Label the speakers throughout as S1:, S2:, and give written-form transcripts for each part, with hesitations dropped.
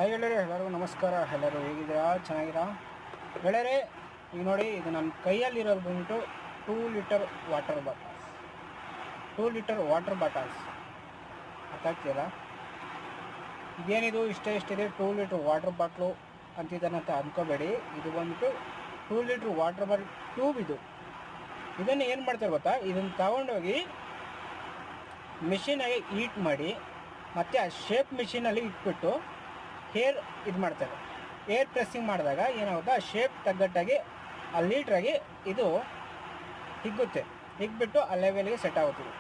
S1: Hi ಗೆಳೆಯರೆ, ಎಲ್ಲರಿಗೂ ನಮಸ್ಕಾರ. ಎಲ್ಲರೂ ಹೇಗಿದ್ದೀರಾ? ಚೆನ್ನಾಗಿರಾ ಗೆಳೆಯರೆ? ಈಗ ನೋಡಿ, ಇದು ನನ್ನ ಕೈಯಲ್ಲಿರೋದು ಬಂದ್ಬಿಟ್ಟು 2 litre water bottles. 2 litre water bottles ಅರ್ಥಾಗ್ತೀರಾ? ಇದೇನಿದು ಇಷ್ಟಿದೆ 2 ಲೀಟರ್ ವಾಟರ್ ಬಾಟ್ಲು ಅಂತಿದ್ದಾನಂತ ಅಂದ್ಕೋಬೇಡಿ. ಇದು ಬಂದ್ಬಿಟ್ಟು 2 ಲೀಟ್ರ್ ವಾಟರ್ ಬಾಟಲ್ ಟ್ಯೂಬ್. ಇದನ್ನು ಏನು ಮಾಡ್ತಾರೆ ಗೊತ್ತಾ? ಇದನ್ನು ತಗೊಂಡೋಗಿ ಮಿಷಿನಾಗೆ ಹೀಟ್ ಮಾಡಿ ಮತ್ತು ಆ ಶೇಪ್ ಮಿಷಿನಲ್ಲಿ ಇಟ್ಬಿಟ್ಟು ಇದು ಮಾಡ್ತಾರೆ. ಏರ್ ಪ್ರೆಸ್ಸಿಂಗ್ ಮಾಡಿದಾಗ ಏನಾಗುತ್ತೆ, ಆ ಶೇಪ್ ತಗ್ಗಟ್ಟಾಗಿ ಆ ಲೀಟ್ರಾಗಿ ಇದು ಹಿಗ್ಗುತ್ತೆ. ಹಿಗ್ಬಿಟ್ಟು ಆ ಲೆವೆಲ್ಗೆ ಸೆಟ್ ಆಗುತ್ತದೆ.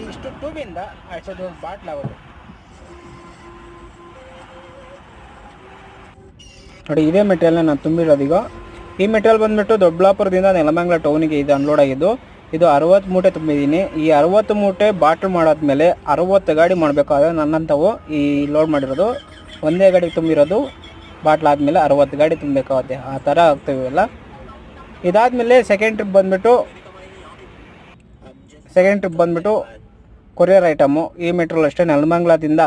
S1: ಇಷ್ಟು ಟ್ಯೂಬಿಂದ ಅಷ್ಟು ದೊಡ್ಡ ಬಾಟ್ಲ್ ಆಗೋದು ನೋಡಿ. ಇದೇ ಮೆಟೀರಿಯಲ್ನ ನಾನು ತುಂಬಿರೋದು. ಈಗ ಈ ಮೆಟೀರಿಯಲ್ ಬಂದುಬಿಟ್ಟು ದೊಡ್ಡಬಳ್ಳಾಪುರದಿಂದ ನೆಲಮಂಗಲ ಟೌನಿಗೆ ಇದು ಅನ್ಲೋಡ್ ಆಗಿದ್ದು. ಇದು 60 ಮೂಟೆ ತುಂಬಿದ್ದೀನಿ. ಈ 60 ಮೂಟೆ ಬಾಟ್ಲ್ ಮಾಡಾದ್ಮೇಲೆ 60 ಗಾಡಿ ಮಾಡಬೇಕಾದ್ರೆ ನನ್ನಂಥವು ಈ ಲೋಡ್ ಮಾಡಿರೋದು ಒಂದೇ ಗಾಡಿ ತುಂಬಿರೋದು ಬಾಟ್ಲ್ ಆದಮೇಲೆ 60 ಗಾಡಿ ತುಂಬಬೇಕಾಗುತ್ತೆ. ಆ ಥರ ಆಗ್ತವೆ ಎಲ್ಲ. ಇದಾದಮೇಲೆ ಸೆಕೆಂಡ್ ಟ್ರಿಪ್ ಬಂದುಬಿಟ್ಟು ಕೊರಿಯರ್ ಐಟಮು. ಈ ಮೆಟ್ರೋಲ್ ಅಷ್ಟೇ ನೆಲಮಂಗಲದಿಂದ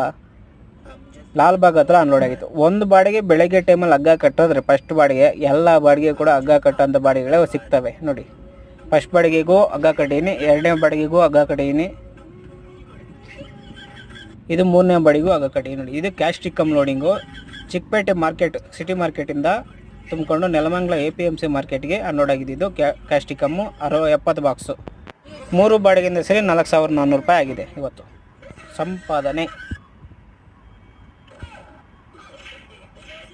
S1: ಲಾಲ್ಬಾಗ್ ಹತ್ರ ಅನ್ಲೋಡ್ ಆಗಿತ್ತು. ಒಂದು ಬಾಡಿಗೆ ಬೆಳಗ್ಗೆ ಟೈಮಲ್ಲಿ ಹಗ್ಗ ಕಟ್ಟಿದ್ರೆ ಫಸ್ಟ್ ಬಾಡಿಗೆ, ಎಲ್ಲ ಬಾಡಿಗೆ ಕೂಡ ಹಗ್ಗ ಕಟ್ಟೋಂಥ ಬಾಡಿಗೆಗಳೇ ಸಿಗ್ತವೆ ನೋಡಿ. ಫಸ್ಟ್ ಬಾಡಿಗೆಗೂ ಹಗ್ಗ ಕಟ್ಟೀನಿ, ಎರಡನೇ ಬಾಡಿಗೆಗೂ ಹಗ್ಗ ಕಟ್ಟೀನಿ, ಇದು ಮೂರನೇ ಬಾಡಿಗೂ ಹಗ್ಗ ಕಟ್ಟೀನಿ ನೋಡಿ. ಇದು ಕ್ಯಾಸ್ಟಿಕಮ್ ಲೋಡಿಂಗು. ಚಿಕ್ಕಪೇಟೆ ಮಾರ್ಕೆಟ್, ಸಿಟಿ ಮಾರ್ಕೆಟಿಂದ ತುಂಬಿಕೊಂಡು ನೆಲಮಂಗಲ APMC ಮಾರ್ಕೆಟ್ಗೆ ಅನ್ಲೋಡ್ ಆಗಿದ್ದು ಕ್ಯಾಸ್ಟಿಕಮ್ಮು 70 ಬಾಕ್ಸು. 3 ಬಾಡಿಗೆಯಿಂದ ಸೇರಿ 4,400 ರೂಪಾಯಿ ಆಗಿದೆ ಇವತ್ತು ಸಂಪಾದನೆ.